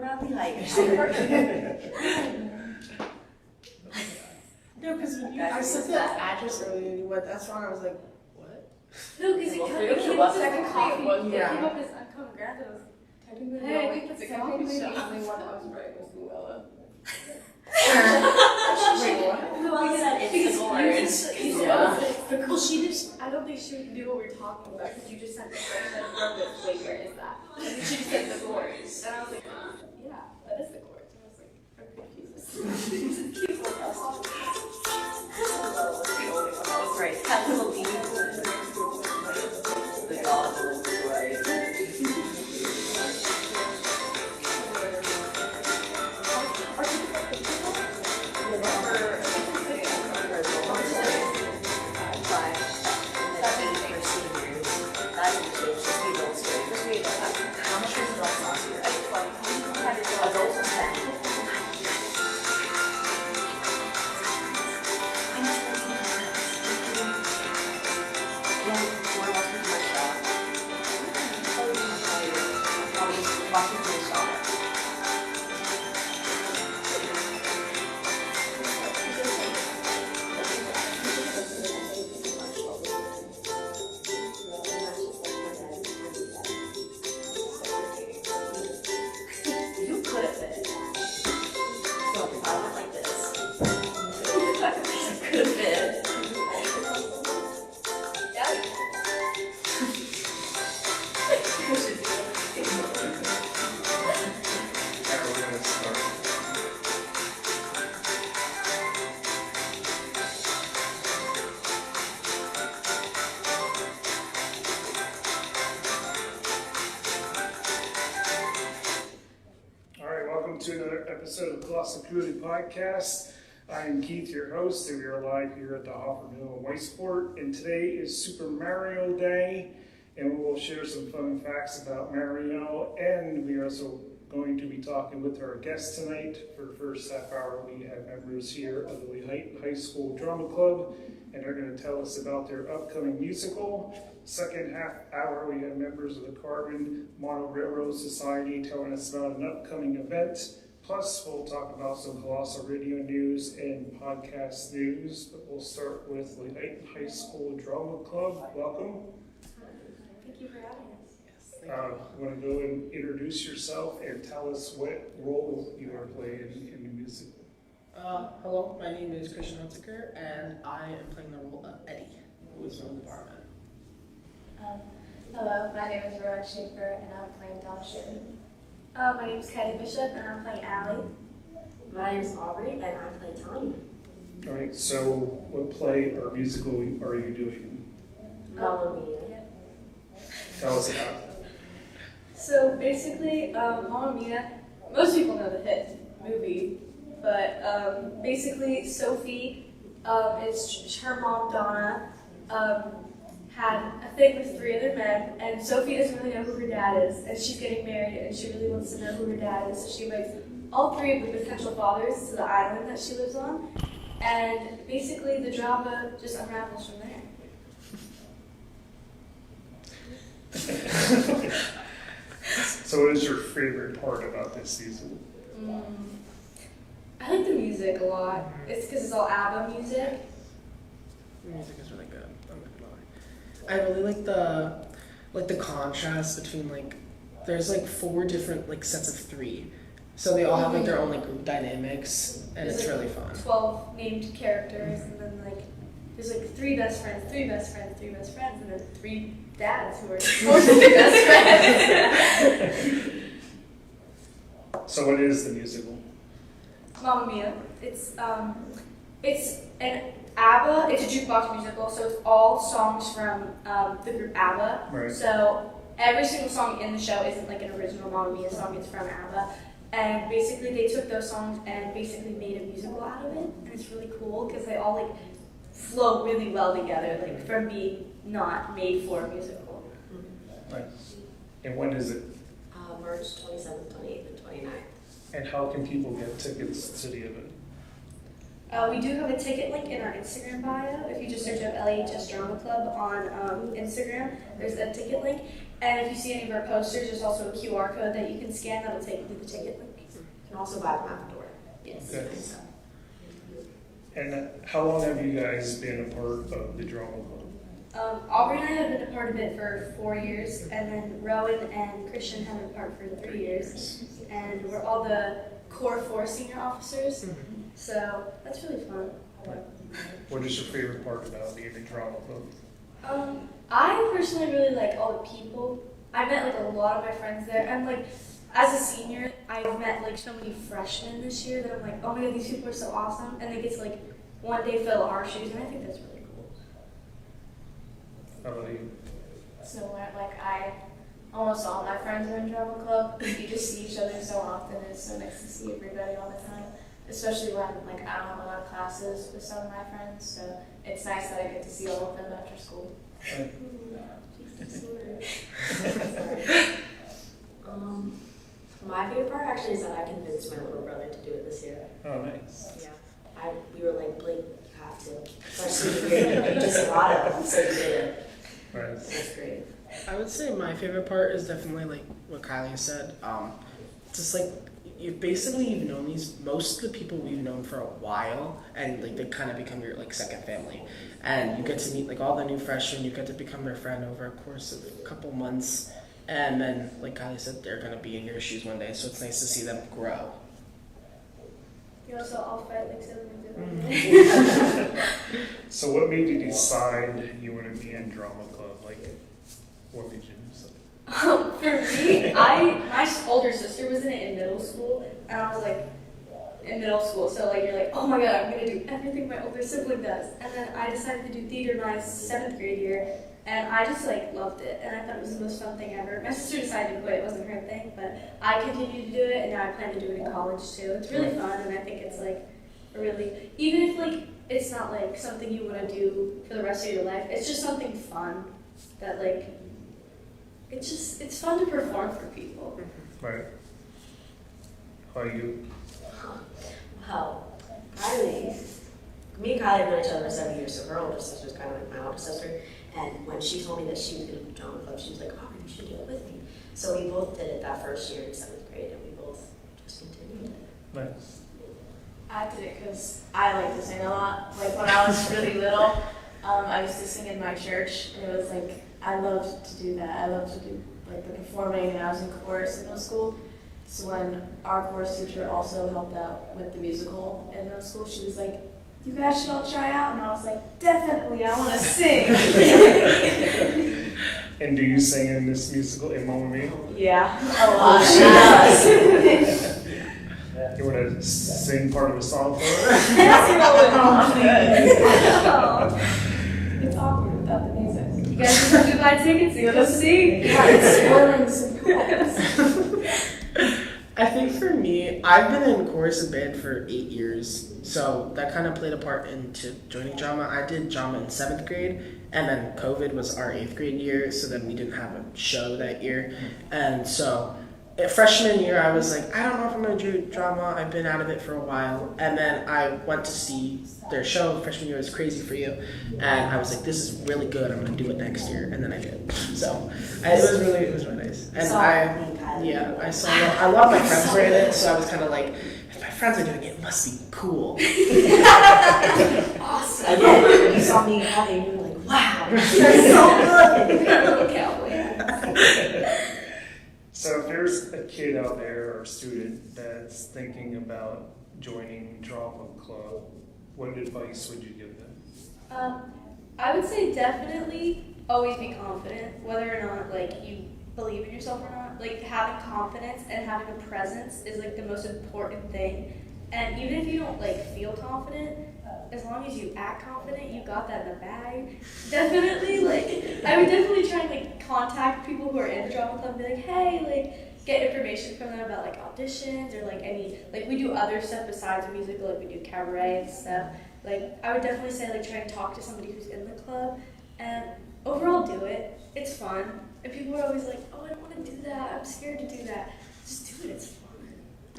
around Lehighton. No, because when I said that address earlier and you went, that's wrong, I was like, what? No, because it came up as second coffee. It came up as uncommon ground. I was Technically, Hey, the only it's a technically coffee the shop. only one that was right was Luella. Wait, what? Who else said it's the gorge? Well, she just, I don't think she knew what we were talking about because you just said the gorge and then wrote it, wait, where is that? And then she just said the gorge. And I was like, yeah, that is the gorge. And I was like, okay, Jesus. Right, capital D. The God was right. To another episode of Colossal Podcast. I am Keith, your host, and we are live here at the Hoffer Mill in Waysport. And today is Super Mario Day, and we will share some fun facts about Mario. And we are also going to be talking with our guests tonight. For the first half hour, we have members here of the Lehighton High School Drama Club, and they're going to tell us about their upcoming musical. Second half hour, we have members of the Carbon Model Railroad Society telling us about an upcoming event. Plus, we'll talk about some Colossal radio news and podcast news. But we'll start with Lehighton High School Drama Club. Welcome. Thank you for having us. Yes, You want to go and introduce yourself and tell us what role you are playing in the musical? Hello, my name is Christian Hunziker, and I am playing the role of Eddie, who is from the department. Hello, my name is Rowan Schaefer, and I'm playing Donna Shipman. My name is Kenny Bishop, and I'm playing Allie. My name is Aubrey, and I play Tanya. All right, so what play or musical are you doing? Mamma Mia. Tell us about it. So basically, Mamma Mia, most people know the hit movie, but basically Sophie, is her mom Donna, had a thing with 3 other men, and Sophie doesn't really know who her dad is, and she's getting married, and she really wants to know who her dad is, so she invites all 3 of the potential fathers to the island that she lives on, and basically the drama just unravels from there. So what is your favorite part about this season? I like the music a lot. It's because it's all ABBA music. The music is really good. I'm not gonna lie. I really like the contrast between there's 4 different sets of 3, so they all have their own group dynamics, and There's it's really fun. 12 named characters, and then there's 3 best friends, 3 best friends, 3 best friends, and then 3 dads who are supposed to be best friends. So what is the musical? Mamma Mia. It's an ABBA. It's a jukebox musical, so it's all songs from the group ABBA. Right. So every single song in the show isn't an original Mamma Mia song. It's from ABBA, and basically they took those songs and basically made a musical out of it, and it's really cool because they all flow really well together, from being not made for a musical. Nice. And when is it? March 27th, 28th, and 29th. And how can people get tickets to the event? We do have a ticket link in our Instagram bio. If you just search up LHS Drama Club on Instagram, there's a ticket link. And if you see any of our posters, there's also a QR code that you can scan that'll take you to the ticket link. You can also buy them at the door. Yes. Okay. And how long have you guys been a part of the drama club? Aubrey and I have been a part of it for 4 years, and then Rowan and Christian have been a part for 3 years. And we're all the core 4 senior officers, so that's really fun. What is your favorite part about being a drama club? I personally really like all the people. I met like a lot of my friends there, and like as a senior, I've met like so many freshmen this year that I'm like, oh my god, these people are so awesome, and they get to like one day fill our shoes, and I think that's really cool. How about you? Similar, like almost all my friends are in drama club. You just see each other so often, and it's so nice to see everybody all the time. Especially when like I don't have a lot of classes with some of my friends, so it's nice that I get to see all of them after school. My favorite part actually is that I convinced my little brother to do it this year. Oh, nice. Yeah. We were like, Blake, you have to. Especially you just got it, so you did it. Right. That's great. I would say my favorite part is definitely like what Kylie said. Just like you've known most of the people we've known for a while, and like they kind of become your like second family, and you get to meet like all the new freshmen. You get to become their friend over a course of a couple months, and then like Kylie said, they're gonna be in your shoes one day. So it's nice to see them grow. You also all fight like so So what made you decide you want to be in drama club? Like, what made you decide? For me, my older sister was in it in middle school, and I was like, in middle school, so like you're like, oh my god, I'm gonna do everything my older sibling does. And then I decided to do theater my 7th grade year, and I just like loved it, and I thought it was the most fun thing ever. My sister decided to quit, it wasn't her thing, but I continued to do it, and now I plan to do it in college too. It's really fun, and I think it's like really, even if like it's not like something you want to do for the rest of your life, it's just something fun that like, it's fun to perform for people. Right. How are you? Well, me and Kylie have known each other for 7 years, so her older sister is kind of like my older sister. And when she told me that she was going to do drama club, she was like, oh, you should do it with me. So we both did it that first year in 7th grade, and we both just continued it. Nice. I did it because I like to sing a lot. Like when I was really little, I used to sing in my church, and it was like I loved to do that. I loved to do like the performing, and I was in chorus in middle school. So when our chorus teacher also helped out with the musical in middle school, she was like, "You guys should all try out," and I was like, "Definitely, I want to sing." And do you sing in this musical in Mamma Mia? Yeah, a lot. You want to sing part of the song for us? It's awkward without the music. You guys just have to buy tickets and go see. Yeah, it's spoiling I think for me, I've been in chorus and band for 8 years, so that kind of played a part into joining drama. I did drama in 7th grade, and then COVID was our 8th grade year, so then we didn't have a show that year. And so freshman year, I was like, I don't know if I'm going to do drama. I've been out of it for a while. And then I went to see their show. Freshman year was Crazy for You. And I was like, this is really good. I'm going to do it next year. And then I did. So it was really nice. And I saw a lot of my friends were in it. So I was kind of like, if my friends are doing it, it must be cool. Awesome. Again, you saw me having, you were like, wow, that's so good. Little cowboy. So if there's a kid out there or a student that's thinking about joining drama club, what advice would you give them? I would say definitely always be confident, whether or not like you believe in yourself or not. Like having confidence and having a presence is like the most important thing. And even if you don't like feel confident, as long as you act confident, you got that in the bag. Definitely, like, I would definitely try and like contact people who are in the drama club and be like, hey, like, get information from them about like auditions or like any, like we do other stuff besides musical, like we do cabaret and stuff. Like, I would definitely say like try and talk to somebody who's in the club, and overall do it. It's fun. And people are always like, oh, I don't want to do that. I'm scared to do that. Just do it. It's fun.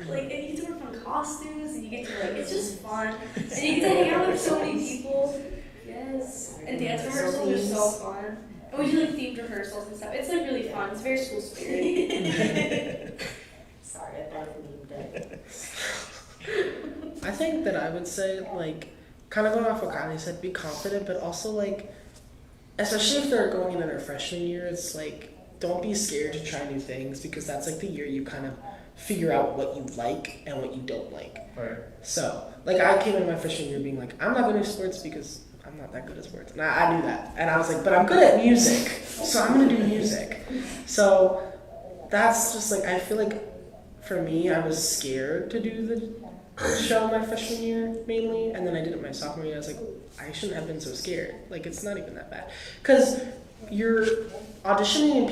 Like, and you get to work on costumes, and you get to like, it's just fun. And you get to hang out with so many people. Yes. And dance rehearsals are so fun. And And we do like themed rehearsals and stuff. It's like really fun. It's very school spirited. Sorry, I thought it was day. I think that I would say, like, kind of going off what Kylie said, be confident, but also, like, especially if they're going into their freshman year, it's like, don't be scared to try new things, because that's like the year you kind of figure out what you like and what you don't like. Right. So, like, I came into my freshman year being like, I'm not going to do sports because I'm not that good at sports. And I knew that. And I was like, but I'm good at music, so I'm going to do music. So, that's just like, I feel like for me, I was scared to do the show my freshman year mainly, and then I did it my sophomore year. I was like, I shouldn't have been so scared. Like, it's not even that bad. Because you're auditioning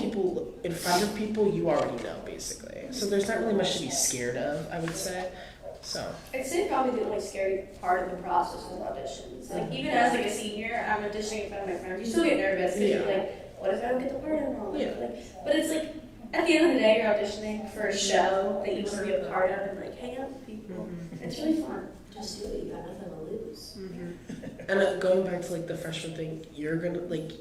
in front of people you already know, basically. So there's not really much to be scared of, I would say. So I'd say probably the only scary part of the process was auditions. Like, even as like a senior, I'm auditioning in front of my friends. You still get nervous because you're like, what if I don't get the part I want? Yeah. Like, but it's like, at the end of the day, you're auditioning for a show that you want to be a part of and like hang out with people. It's really fun. Just do it, you got nothing to lose. And going back to like the freshman thing, you're gonna like,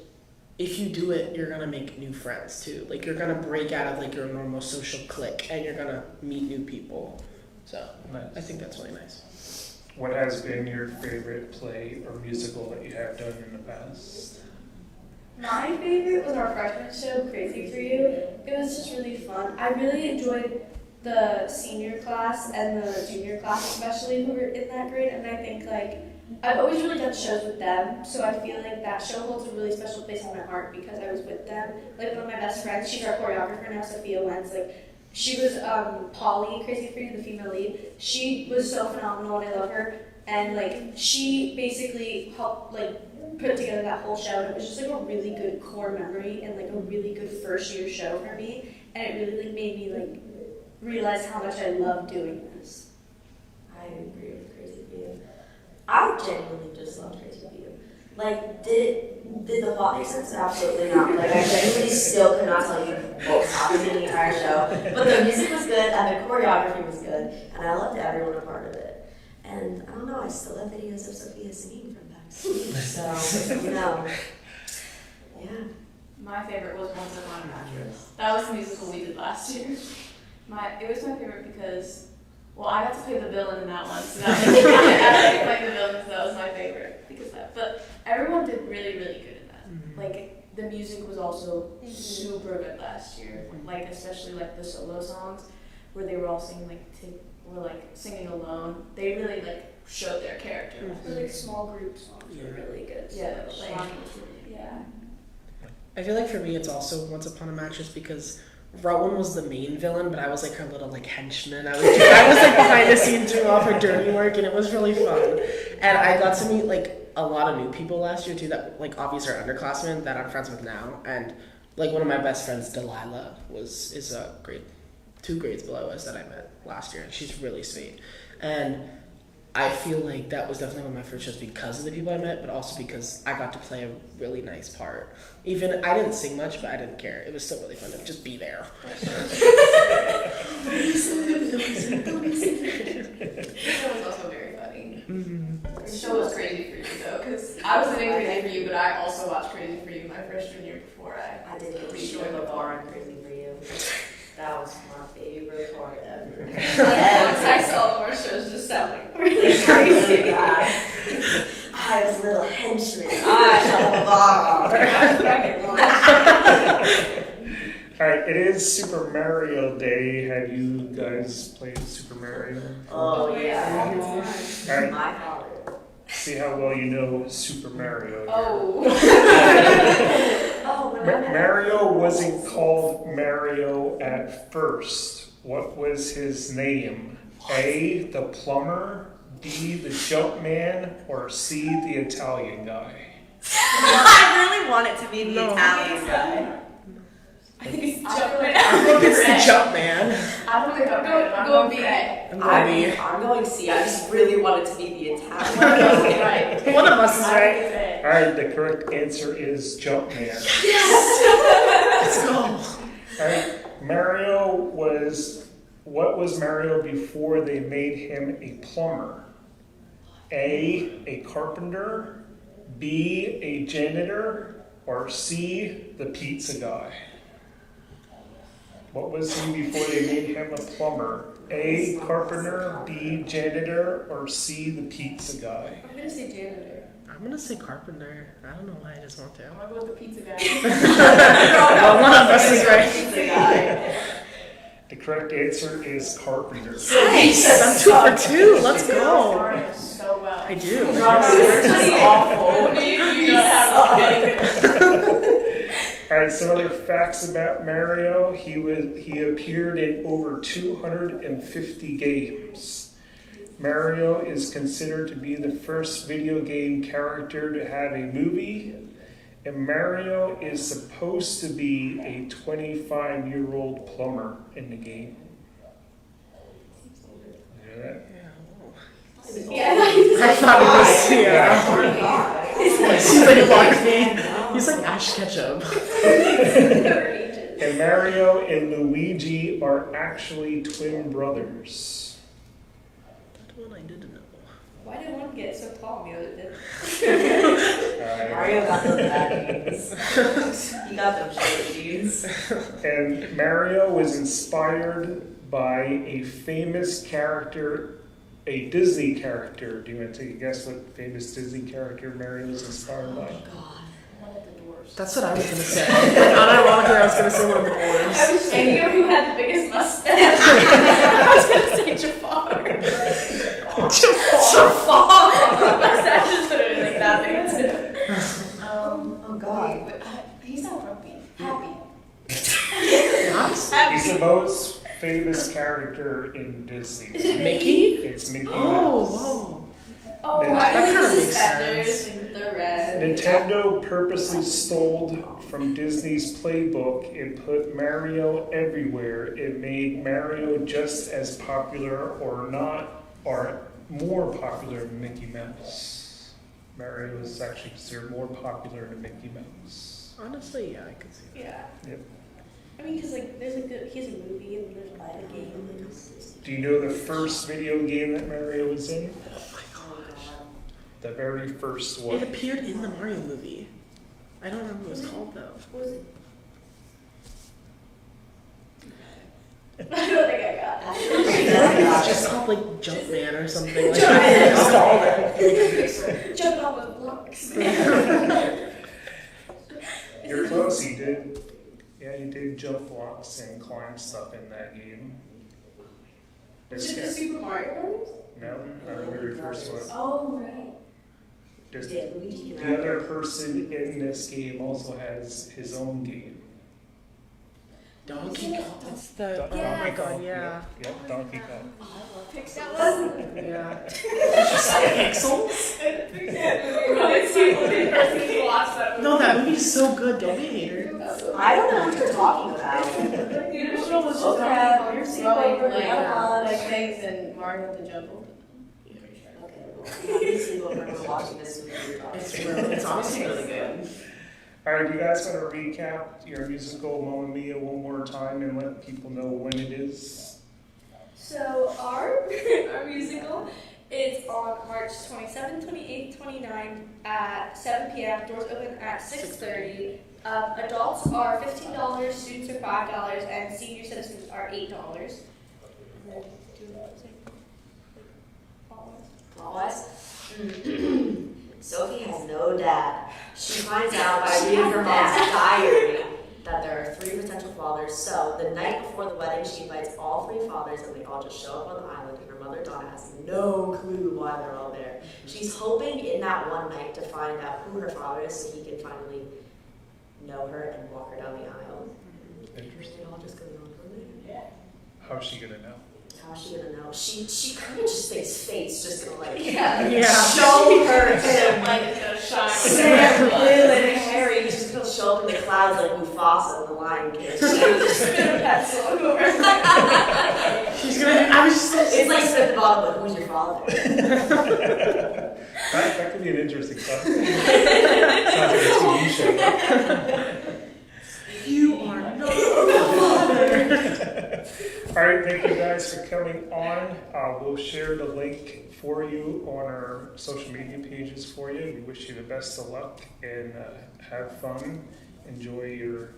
if you do it, you're gonna make new friends too. Like, you're gonna break out of like your normal social clique, and you're gonna meet new people. So Nice. I think that's really nice. What has been your favorite play or musical that you have done in the past? My favorite was our freshman show, Crazy for You. It was just really fun. I really enjoyed the senior class and the junior class, especially, who were in that grade. And I think, like, I've always really done shows with them, so I feel like that show holds a really special place in my heart because I was with them. Like, one of my best friends, she's our choreographer now, Sophia Wentz. Like, she was Polly in Crazy for You, the female lead. She was so phenomenal, and I love her. And like, she basically helped like put together that whole show, and it was just like a really good core memory and like a really good first year show for me. And it really like made me like realize how much I love doing this. I agree with Crazy for You. I genuinely just love Crazy for You. Like, did the plot make sense? Absolutely not. Like, I genuinely still could not tell you what happened in the entire show. But the music was good, and the choreography was good, and I loved everyone a part of it. And I don't know, I still have videos of Sophia singing from backstage. So, you know, yeah. My favorite was Once Upon a Mattress. That was the musical we did last year. It was my favorite because, well, I got to play the villain in that one, so that was I played the villain, so that was my favorite because of that. But everyone did really, really good in that. Like, the music was also super good last year. Like, especially like the solo songs where they were all singing singing alone. They really like showed their character. The like small group songs were really good. Yeah, So, like, yeah. I feel like for me, it's also Once Upon a Mattress because Rowan was the main villain, but I was like her little like henchman. I was like behind the scenes doing all her dirty work, and it was really fun. And I got to meet like a lot of new people last year too. That like obviously are underclassmen that I'm friends with now, and like one of my best friends, Delilah, is a grade 2 grades below us that I met last year, and she's really sweet. And I feel like that was definitely one of my first shows because of the people I met, but also because I got to play a really nice part. Even I didn't sing much, but I didn't care. It was still really fun to just be there. that was also very funny. The show was Crazy for You though, because I was in Crazy for You, but I also watched Crazy for You my freshman year before I did get to show the bar on Crazy for You. That was my favorite part ever. Once I saw more shows just sounding really crazy. I was a little henchman. I shall the bar. All right, it is Super Mario Day. Have you guys played Super Mario? Oh, yeah. All right, My father. see how well you know Super Mario. Oh. Oh, when Mario wasn't called Mario at first. What was his name? A, the plumber, B, the jump man, or C, the Italian guy? I really want it to be the Italian guy. I think it's I Jumpman. It's the jump man. I don't think I'm good. I'm Go going B. for A. I'm going C. I just really want it to be the Italian. Right. One of us is right. All right, the correct answer is jump man. Let's go. All right, what was Mario before they made him a plumber? A carpenter, B, a janitor, or C, the pizza guy? What was he before they made him a plumber? A, carpenter, B, janitor, or C, the pizza guy? I'm gonna say janitor. I'm gonna say carpenter. I don't know why I just want to. I'm gonna go with the pizza guy. Well, one of us is right. Pizza guy. The correct answer is carpenter. Nice! I'm 2 for 2. Let's go. So well. I do. You're just awful. You don't have All right, some other facts about Mario. He appeared in over 250 games. Mario is considered to be the first video game character to have a movie, and Mario is supposed to be a 25-year-old plumber in the game. You hear that? Yeah. I thought it was, yeah. He's like Lucky. He's like Ash Ketchum. And Mario and Luigi are actually twin brothers. That's what I didn't know. Why did one get so tall and the other didn't? Mario got those bad genes. He got them short genes. And Mario was inspired by a famous character, a Disney character. Do you want to take a guess what famous Disney character Mario was inspired by? God. One of the dwarves. That's what I was gonna say. Unironically, I was gonna say one of the I dwarves. was thinking of who had the biggest mustache. I was gonna say Jafar. Jafar! Mustache is literally like that big too. Oh God. Wait, he's not grumpy. Happy. He's the most famous character in Disney. Mickey? It's Mickey Oh, Mouse. whoa. Oh, That I kinda like makes the feathers and the red. Nintendo purposely stole from Disney's playbook and put Mario everywhere. It made Mario just as popular or more popular than Mickey Mouse. Mario is actually considered more popular than Mickey Mouse. Honestly, yeah, I could see that. Yeah. Yep. I mean, because like there's like he has a movie and there's a game. Do you know the first video game that Mario was in? Oh my gosh. The very first It one. appeared in the Mario movie. I don't remember what it was called though. What was it? I don't think I got it. It's just called like Jumpman or something like that. It's called it. Jump on with blocks. You're close, he did. Yeah, he did jump blocks and climb stuff in that game. Is it the Super Mario Brothers? No, not the very first one. Oh, right. Just Yeah, Luigi and the other person in this game also has his own game. Donkey Kong. That's the. Oh Yeah. my god, yeah. Yep, Donkey Kong. Pixels. Yeah. Pixels? No, that movie's so good. Don't be a hater. I don't know what you're talking about. The show was just Okay, you're throwing sleeping, like, have fun. like things and Mario the Jungle. Okay, obviously we're watching this movie. It's honestly really good. All right, you guys want to recap your musical Mamma Mia one more time and let people know when it is? So our musical is on March 27th, 28th, 29th at 7 p.m. Doors open at 6:30. Adults are $15, students are $5, and senior citizens are $8. And then Pause. Sophie has no dad. She finds out by reading her mom's diary that there are 3 potential fathers. So the night before the wedding, she invites all 3 fathers, and they all just show up on the island. And her mother Donna has no clue why they're all there. She's hoping in that one night to find out who her father is, so he can finally know her and walk her down the aisle. Interesting. It all just goes on from there. How's she gonna know? How's she gonna know? She kind of just thinks fate's just gonna like Yeah. show her him. Light is gonna shine. Sam, Blue, and Harry just gonna show up in the clouds like Mufasa in the Lion King. She's gonna pencil over. She's gonna. I was just. It's like spit the bottom, but who's your father? That could be an interesting topic. Sounds like a TV show. You are not. All right, thank you guys for coming on. We'll share the link for you on our social media pages for you. We wish you the best of luck and have fun. Enjoy your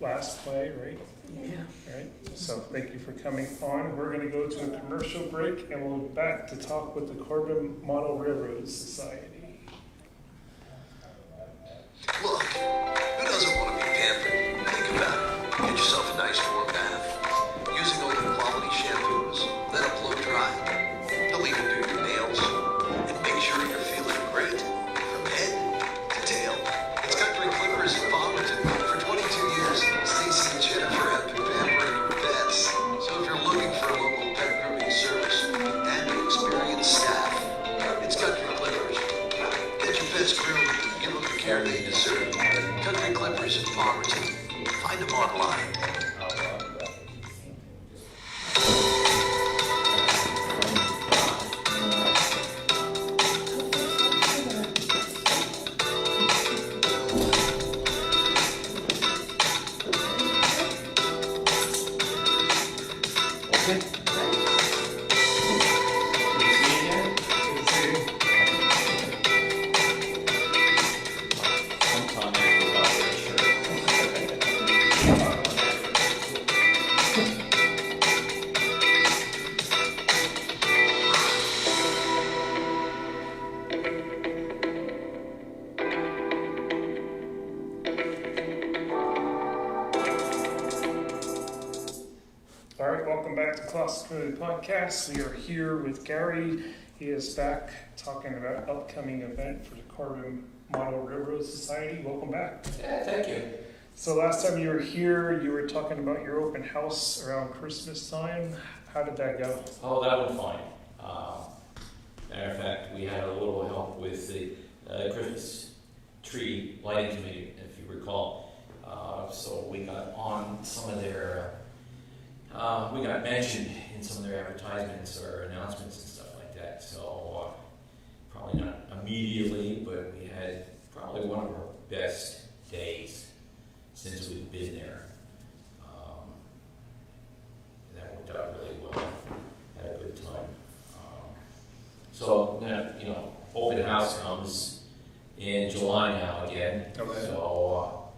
last play, right? Yeah. All right. So thank you for coming on. We're going to go to a commercial break and we'll be back to talk with the Corbin Model Railroad Society. Look, who doesn't want to be pampered? Think about it. Get yourself a nice warm bath. Using only quality shampoos. Let them blow dry. They'll even do your nails. And make sure you're feeling great from head to tail. It's Country Clippers in Palmerton. For 22 years, Stacy and Jennifer have been pampering your pets. So if you're looking for a local pet grooming service and an experienced staff, it's Country Clippers. Get your pets groomed. Give them the care they deserve. Country Clippers in Palmerton. Find them online. All right, welcome back to Colossal Community Podcast. We are here with Gary. He is back talking about upcoming event for the Corbin Model Railroad Society. Welcome back. Yeah, thank you. So last time you were here, you were talking about your open house around Christmas time. How did that go? Oh, that went fine. Matter of fact, we had a little help with the Christmas tree lighting committee, if you recall. So we got on some of their, we got mentioned in some of their advertisements or announcements and stuff like that. So probably not immediately, but we had probably one of our best days since we've been there. That worked out really well. Had a good time. So then, open house comes in July now again. Okay. So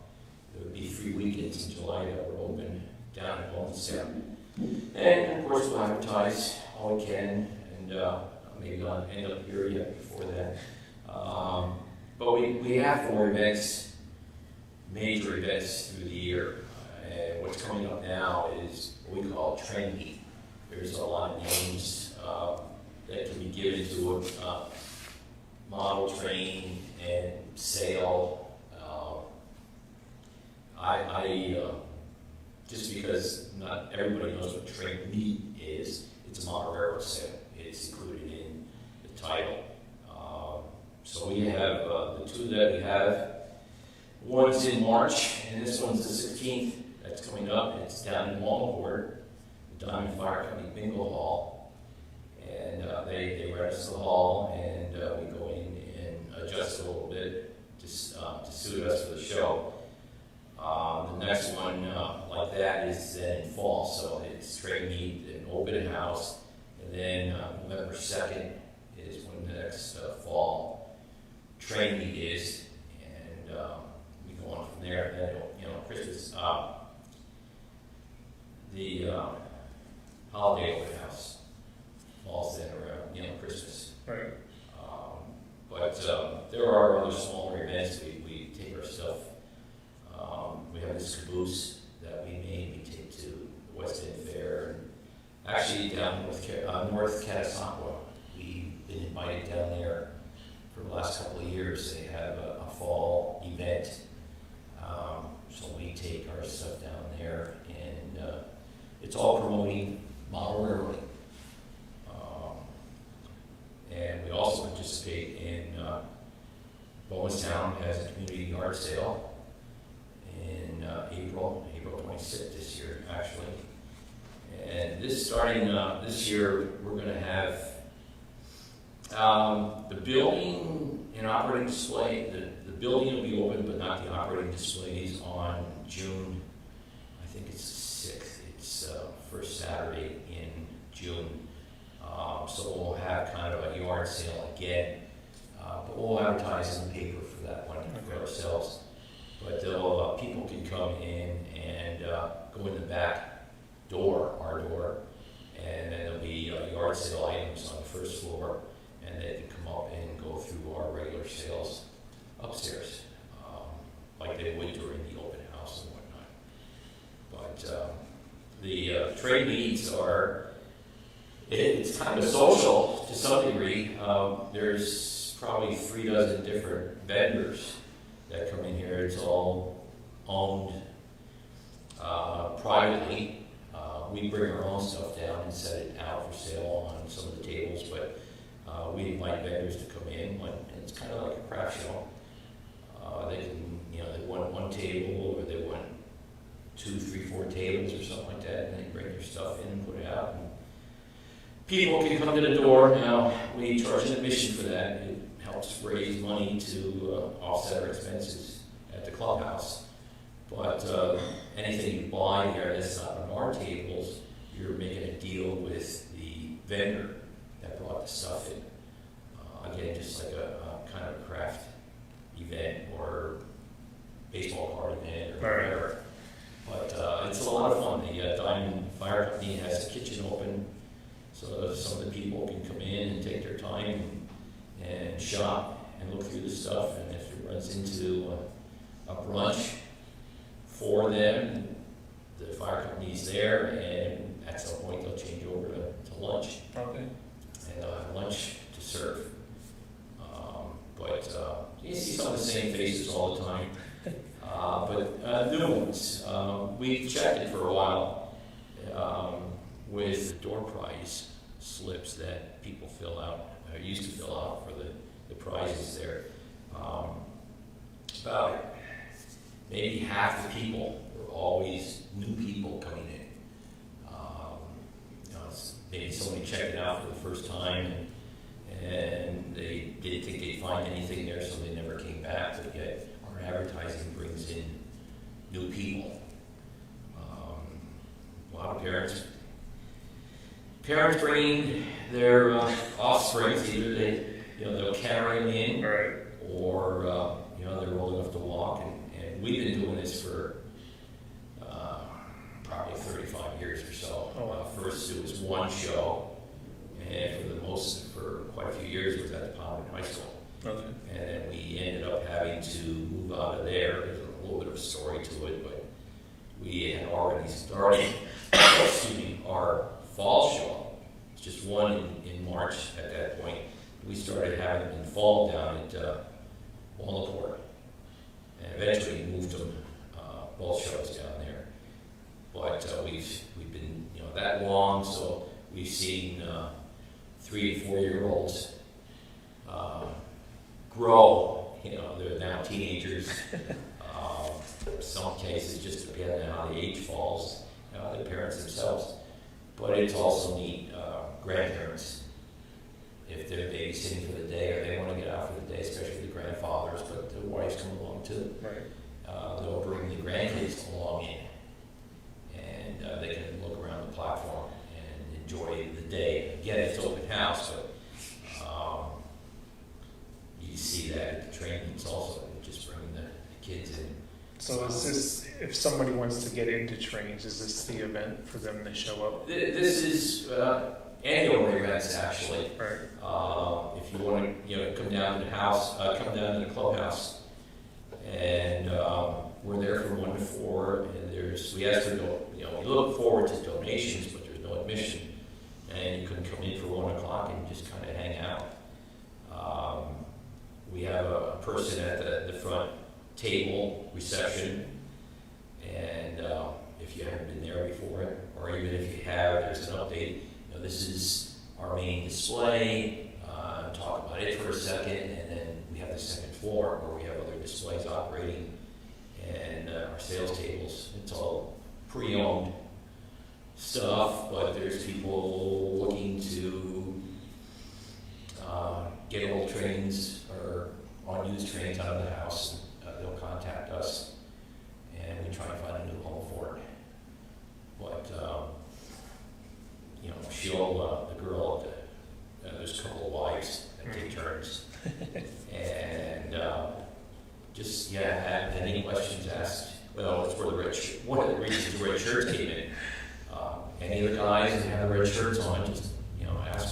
there would be 3 weekends in July that were open down at Homestead. And of course we'll advertise all we can, and maybe I'll end up here yet before that. But we have 4 events, major events through the year. And what's coming up now is what we call Train Meet. There's a lot of names that can be given to a model train and sail. I just because not everybody knows what Train Meet is, it's a model railroad sale. It's included in the title. So we have the 2 that we have. One's in March, and this one's the 16th. That's coming up, and it's down in Walmart, the Diamond Fire Company Bingo Hall. And they rent us the hall, and we go in and adjust it a little bit to suit us for the show. The next one like that is in fall, so it's Train Meet, an open house, and then November 2nd is when the next fall Train Meet is, and we go on from there. Then Christmas, the holiday open house falls in around Christmas. Right. But there are other smaller events we take our stuff. We have this caboose that we made. We take to the West End Fair. And actually, down North Catasauqua, we've been invited down there for the last couple of years. They have a fall event. So we take our stuff down there, and it's all promoting model railroading. And we also participate in Bowenstown has a community yard sale in April 26th this year, actually. And starting this year, we're going to have the building and operating display. The building will be open, but not the operating displays on June, I think it's the 6th. It's first Saturday in June. So we'll have kind of a yard sale again, but we'll advertise in the paper for that one for ourselves. But people can come in and go in the back door, our door, and then there'll be yard sale items on the first floor, and they can come up and go through our regular sales upstairs, like they would during the open house and whatnot. But the trade meets are, it's kind of social to some degree. There's probably 36 different vendors that come in here. It's all owned privately. We bring our own stuff down and set it out for sale on some of the tables, but we invite vendors to come in. It's kind of like a craft show. They can, they want one table, or they want 2, 3, 4 tables or something like that, and they bring their stuff in and put it out. And people can come to the door. Now, we charge an admission for that. It helps raise money to offset our expenses at the clubhouse. But anything you buy here that's not on our tables, you're making a deal with the vendor that brought the stuff in. Again, just like a kind of craft event or baseball card event or whatever. But it's a lot of fun. The Diamond Fire Company has a kitchen open, so some of the people can come in and take their time and shop and look through the stuff. And if it runs into a brunch for them, the fire company's there, and at some point they'll change over to lunch. Okay. And they'll have lunch to serve. But you see some of the same faces all the time. But new ones. We checked it for a while with door prize slips that people fill out, or used to fill out for the prizes there. About maybe half the people were always new people coming in. Maybe somebody checked it out for the first time, and they didn't think they'd find anything there, so they never came back. But yet, our advertising brings in new people. A lot of parents bringing their offspring. Either they'll carry them in, Right. or they're old enough to walk. And we've been doing this for probably 35 years or so. First, it was one show, and for quite a few years, it was at the Palmer High School. Okay. And then we ended up having to move out of there. There's a little bit of a story to it, but we had already started our fall show. It's just one in March at that point. We started having them in fall down at Walnut, and eventually moved them both shows down there. But we've been that long, so we've seen 3 and 4 year olds grow. They're now teenagers. Some cases, just depending on how the age falls, the parents themselves. But it's also neat, grandparents, if they're babysitting for the day or they want to get out for the day, especially the grandfathers, but the wives come along too. Right. They'll bring the grandkids along in, and they can look around the platform and enjoy the day. Again, it's open house, but you see that at the trainings also, just bringing the kids in. So is this, if somebody wants to get into trains, is this the event for them to show up? This is annual events, actually. Right. If you want to, come down to the house, come down to the clubhouse, and we're there from 1 to 4. And we ask for we look forward to donations, but there's no admission, and you can come in for 1 o'clock and just kind of hang out. We have a person at the front table reception, and if you haven't been there before, or even if you have, there's an update. This is our main display. Talk about it for a second, and then we have the second floor where we have other displays operating, and our sales tables. It's all pre-owned stuff, but there's people looking to get old trains or unused trains out of the house. They'll contact us, and we try and find a new home for it. But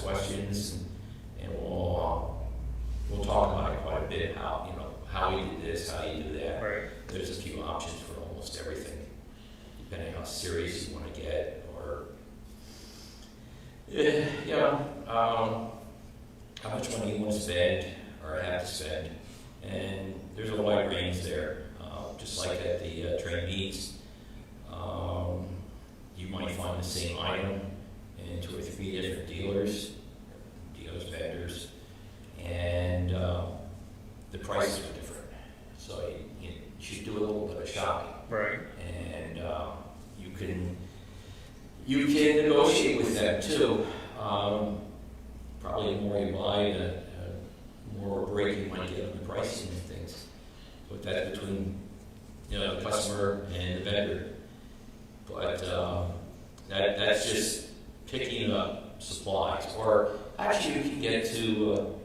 ask questions, and we'll talk about it quite a bit, how we did this, how you do that. Right. There's a few options for almost everything, depending how serious you want to get, or, how much money you want to spend, or have to spend. And there's a wide range there, just like at the train meets. You might find the same item in 2 or 3 different dealers, vendors, and the prices are different. So you should do a little bit of shopping. Right. And you can negotiate with them too. Probably the more you buy, the more break you might get on the pricing and things. But that's between the customer and the vendor. But that's just picking up supplies. Or actually, you can get to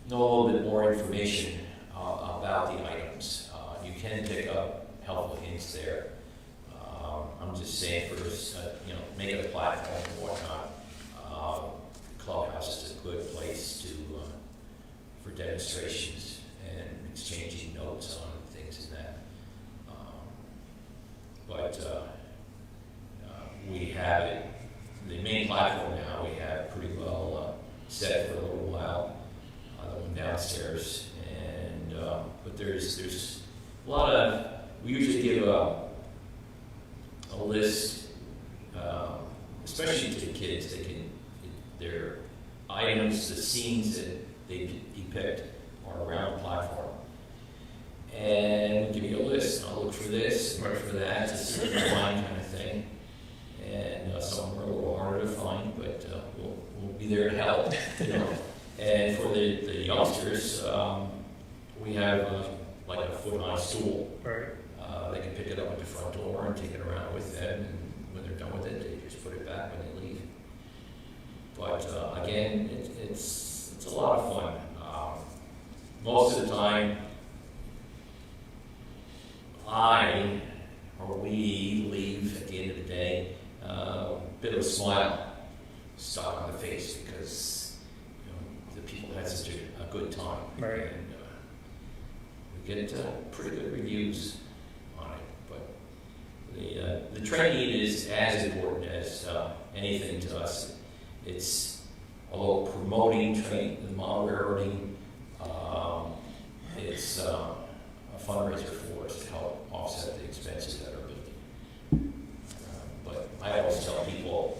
know a little bit more information about the items. You can pick up helpful hints there. I'm just saying, for make it a platform and whatnot. Clubhouse is a good place for demonstrations and exchanging notes on things and that. We have it, the main platform now, we have pretty well set for a little while. The one downstairs, and but there's a lot of, we usually give a list, especially to the kids. Their items, the scenes that they depict are around the platform. And we'll give you a list, and I'll look for this, and look for that, to see if you find kind of thing. And some are a little harder to find, but we'll be there to help, And for the youngsters, we have like a foot-high stool. Right. They can pick it up at the front door and take it around with them, and when they're done with it, they just put it back when they leave. But again, it's a lot of fun. Most of the time, we leave at the end of the day, a bit of a smile stuck on the face, because the people had such a good time. Right. And we get pretty good reviews on it. But the training is as important as anything to us. It's although promoting training, the model railroading, it's a fundraiser for us to help offset the expenses that are building. But I always tell people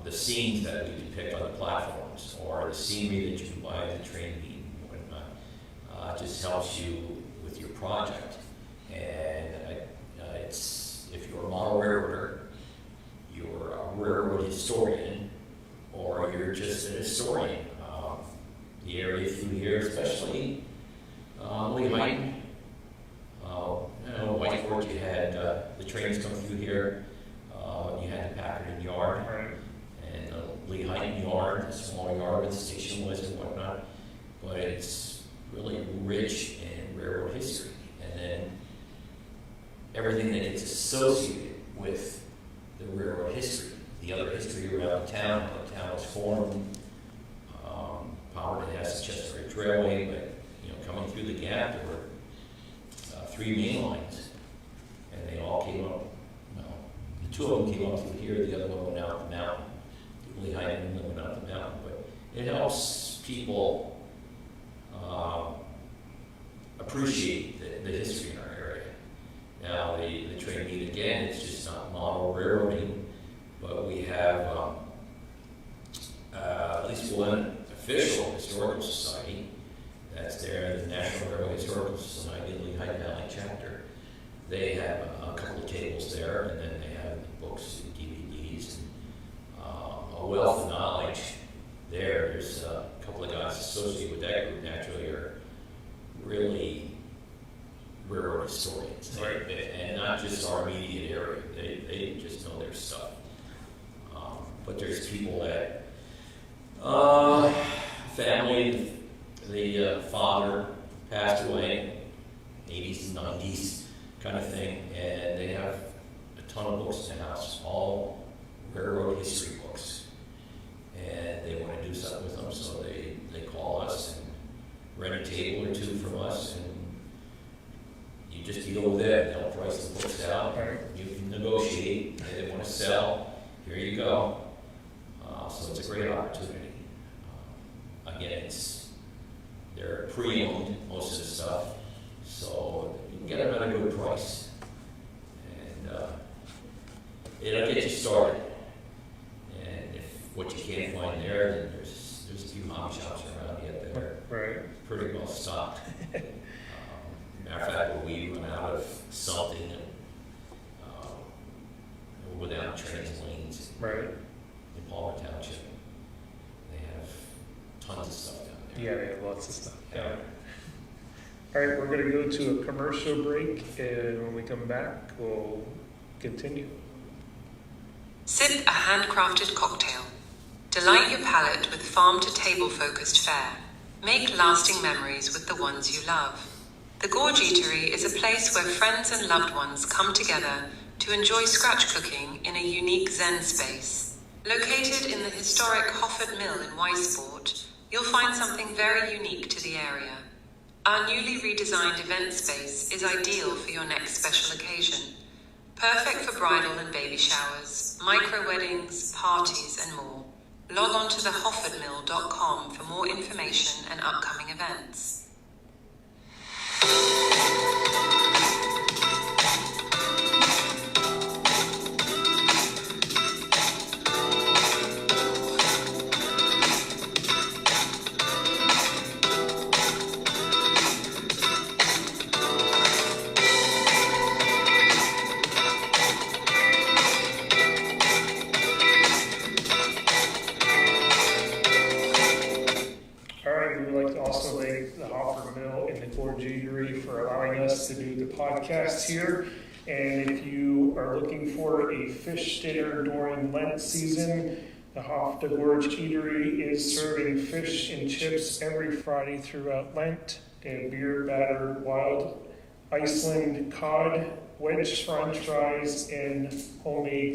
the scenes that we depict on the platforms, or the scenery that you can buy at the train meet and whatnot, just helps you with your project. And it's, if you're a model railroader, you're a railroad historian, or you're just an historian. The area through here, especially Lehighton, Whiteford, you had the trains come through here. You had the Packard Yard, Right. and the Lehighton Yard, the small yard where the station was and whatnot. But it's really rich in railroad history, and then everything that gets associated with the railroad history, the other history around town, how the town was formed. Poverty has the Chester Ridge Railway, but coming through the gap, there were 3 main lines, and they all came up. The 2 of them came up through here, the other one went out the mountain. Lehighton went out the mountain, but it helps people appreciate the history in our area. Now, the train meet again, it's just not model railroading, but we have at least one official historical society that's there, the National Railway Historical Society, the Lehigh Valley chapter. They have a couple of tables there, and then they have books and DVDs and a wealth of knowledge there. There's a couple of guys associated with that group naturally are really railroad historians, Right. And not just our immediate area. They just know their stuff. But there's people that family, the father passed away, 80s and 90s kind of thing, and they have a ton of books in the house, all railroad history books. rent a table or two from us, and you just deal with it. They'll price the books out. Right. You can negotiate. If they want to sell, here you go. So it's a great opportunity. Again, they're pre-owned, most of the stuff, so you can get them at a good price. And it'll get you started. And if what you can't find there, then there's a few hobby shops around yet that are Right. pretty well stocked. Matter of fact, when we run out of something, and we'll go down trains lanes Right. in Palmer Township. They have tons of stuff down there. Yeah, they have lots of stuff. Yeah. All right, we're going to go to a commercial break, and when we come back, we'll continue. Sip a handcrafted cocktail. Delight your palate with farm-to-table focused fare. Make lasting memories with the ones you love. The Gorge Eatery is a place where friends and loved ones come together to enjoy scratch cooking in a unique Zen space. Located in the historic Hofford Mill in Weisport, you'll find something very unique to the area. Our newly redesigned event space is ideal for your next special occasion. Perfect for bridal and baby showers, micro-weddings, parties, and more. Log on to thehoffordmill.com for more information and upcoming events. All right, we would like to also thank the Hoffer Mill and the Gorge Eatery for allowing us to do the podcast here. And if you are looking for a fish dinner during Lent season, the Gorge Eatery is serving fish and chips every Friday throughout Lent, and beer battered wild Iceland cod, wedge french fries, and homemade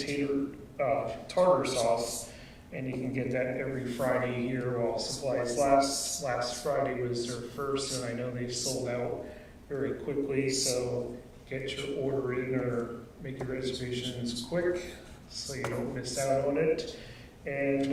tartar sauce. And you can get that every Friday here while supplies last. Last Friday was their first, and I know they've sold out very quickly. So get your order in or make your reservations quick so you don't miss out on it. And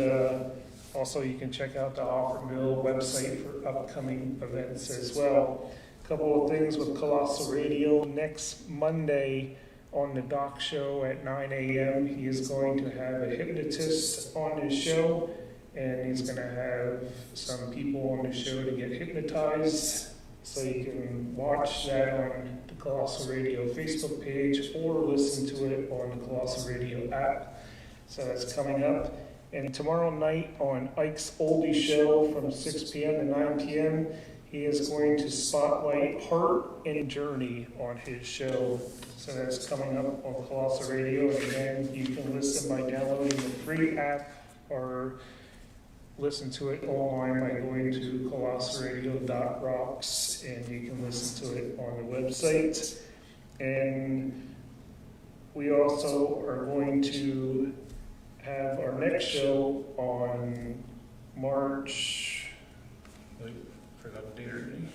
also you can check out the Offer Mill website for upcoming events as well. A couple of things with Colossal Radio. Next Monday, on the Doc Show at 9 a.m. He is going to have a hypnotist on his show, and he's going to have some people on the show to get hypnotized. So you can watch that on the Colossal Radio Facebook page or listen to it on the Colossal Radio app. So that's coming up. And tomorrow night on Ike's Oldie Show from 6 p.m. to 9 p.m., he is going to spotlight Heart and Journey on his show. So that's coming up on Colossal Radio. And again, you can listen by downloading the free app or listen to it online by going to colossalradio.rocks, and you can listen to it on the website. And we also are going to have our next show on March, I forgot the date already.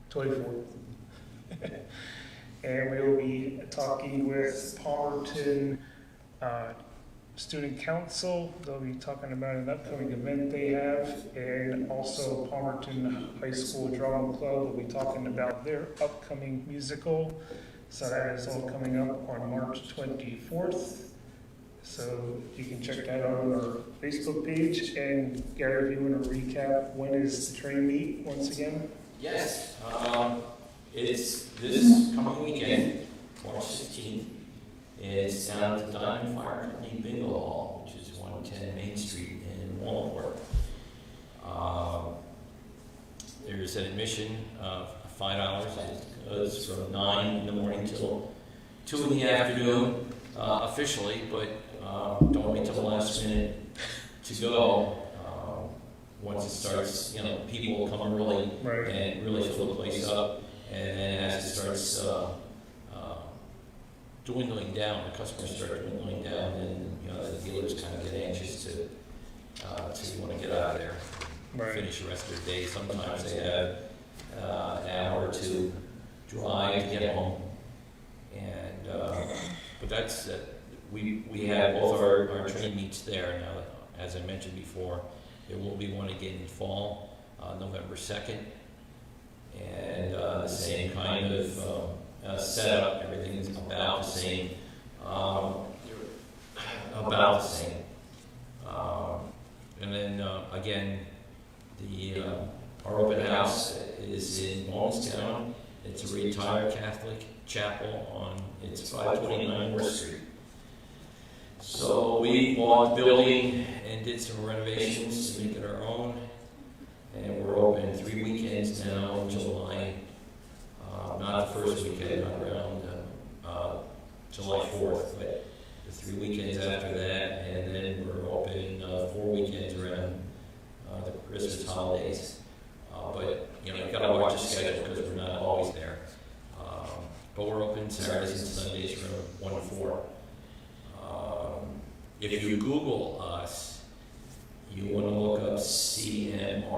24th. And we will be talking with Palmerton Student Council. They'll be talking about an upcoming event they have, and also Palmerton High School Drama Club will be talking about their upcoming musical. So that is all coming up on March 24th. So you can check that out on our Facebook page. And Gary, if you want to recap, when is the train meet once again? Yes, it's this coming weekend, March 16th. It's down at the Diamond Fire Company Bingo Hall, which is 110 Main Street in Wallingford. There's an admission of $5. It goes from 9 in the morning till 2 in the afternoon officially, but don't wait till the last minute to go. Once it starts, people will come early and really fill the place up. And then as it starts dwindling down, the customers start dwindling down, and the dealers kind of get anxious to want to get out of there, Right. finish the rest of their day. Sometimes they have an hour or two drive to get home, and but that's we have both our train meets there now. As I mentioned before, there will be one again in fall, November 2nd, and the same kind of setup. Everything is about the same. About the same. And then again, our open house is in Walmstown. It's a retired Catholic chapel it's 529 North Street. So we bought the building and did some renovations to make it our own. And we're open 3 weekends now in July. Not the first weekend, not around July 4th, but the 3 weekends after that. And then we're open 4 weekends around the Christmas holidays. But you gotta watch the schedule because we're not always there. But we're open Saturdays and Sundays from 1 to 4. If you Google us, you want to look up cmrs.info,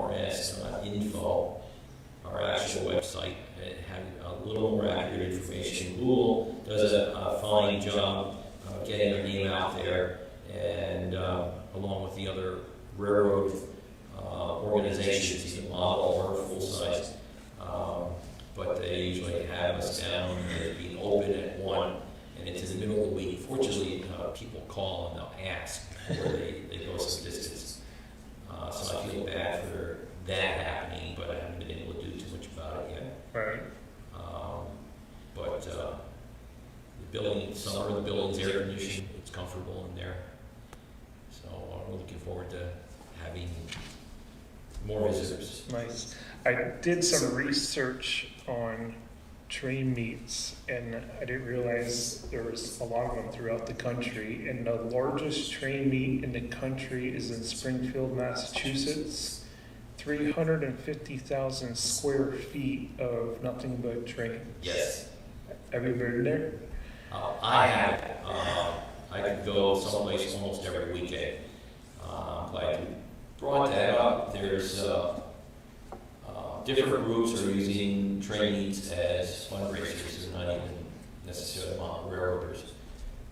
our actual website. It has a little more accurate information. Google does a fine job of getting their name out there, and along with the other railroad organizations, either model or full size. But they usually have us down and being open at 1, and it's in the middle of the week. Fortunately, people call and they'll ask where they go some distance. So I feel bad for that happening, but I haven't been able to do too much about it yet. Right. But the building, some of the building's air conditioned, it's comfortable in there. So I'm looking forward to having more visitors. Nice. I did some research on train meets, and I didn't realize there was a lot of them throughout the country. And the largest train meet in the country is in Springfield, Massachusetts. 350,000 square feet of nothing but trains. Yes. Have you been there? I have. I could go someplace almost every weekend. Glad you brought that up. There's different groups are using train meets as fundraisers. They're not even necessarily model railroaders,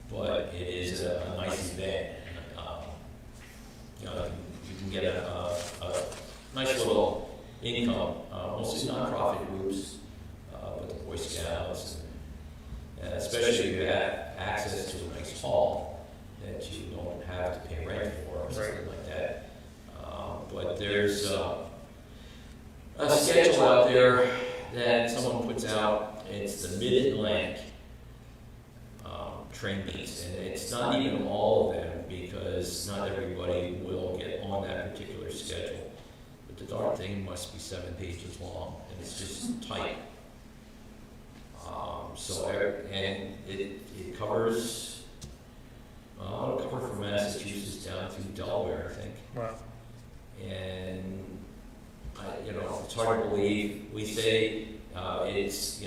but it is a nice event. You can get a nice little income. Mostly nonprofit groups, but the Boy Scouts, and especially if you have access to a nice hall that you don't have to pay rent for or something like that. But there's a schedule out there that someone puts out. It's the Mid-Atlantic train meets, and it's not even all of them because not everybody will get on that particular schedule. But the darn thing must be 7 pages long, and it's just tight. And it covers, it'll cover from Massachusetts down through Delaware, I think. Wow. And it's hard to believe. We say it's, I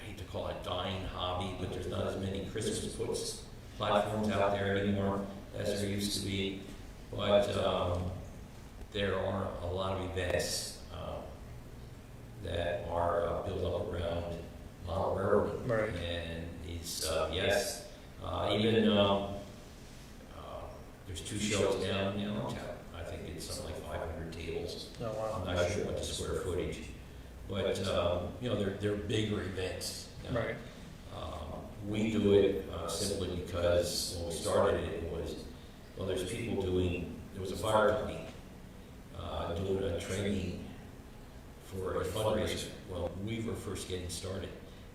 hate to call it dying hobby, but there's not as many Christmas puts platforms out there anymore as there used to be. But there are a lot of events that are built up around model railroading. Right. And it's, yes, even therethere's 2 shows down in Allentown. I think it's something like 500 tables. Oh, wow. I'm not sure what the square footage, but they're bigger events. Right. We do it simply because when we started it was, there's people there was a fire company doing a training for a fundraiser. Well, we were first getting started.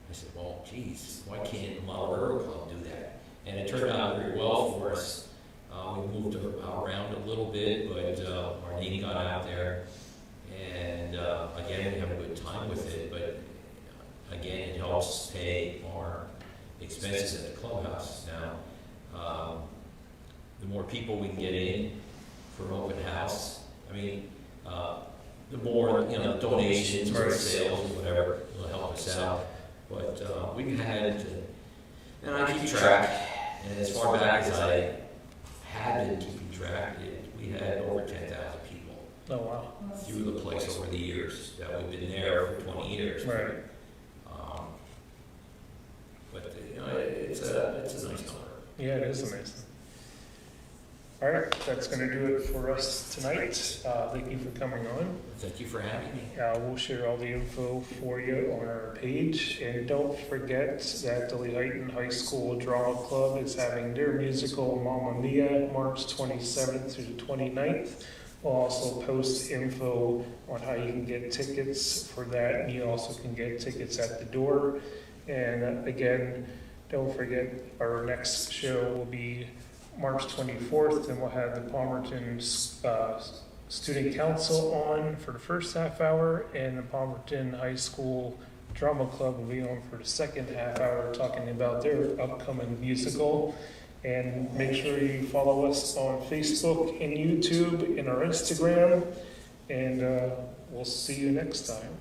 I said, well, geez, why can't the Model Railroad Club do that? And it turned out very well for us. We moved around a little bit, but our name got out there. And again, we have a good time with it, but again, it helps pay our expenses at the clubhouse. Now, the more people we can get in for an open house, I mean, the more donations or sales or whatever will help us out. But we've had And I keep track, and as far back as I had been keeping track, we had over 10,000 people Oh, wow. through the place over the years that we've been there for 20 years. Right. But you know, it's a nice number. Yeah, it is amazing. All right, that's going to do it for us tonight. Thank you for coming on. Thank you for having me. We'll share all the info for you on our page. And don't forget that the Lehighton High School Drama Club is having their musical Mamma Mia March 27th through the 29th. We'll also post info on how you can get tickets for that, and you also can get tickets at the door. And again, don't forget our next show will be March 24th, and we'll have the Palmerton Student Council on for the first half hour, and the Palmerton High School Drama Club will be on for the second half hour, talking about their upcoming musical. And make sure you follow us on Facebook and YouTube and our Instagram, and we'll see you next time.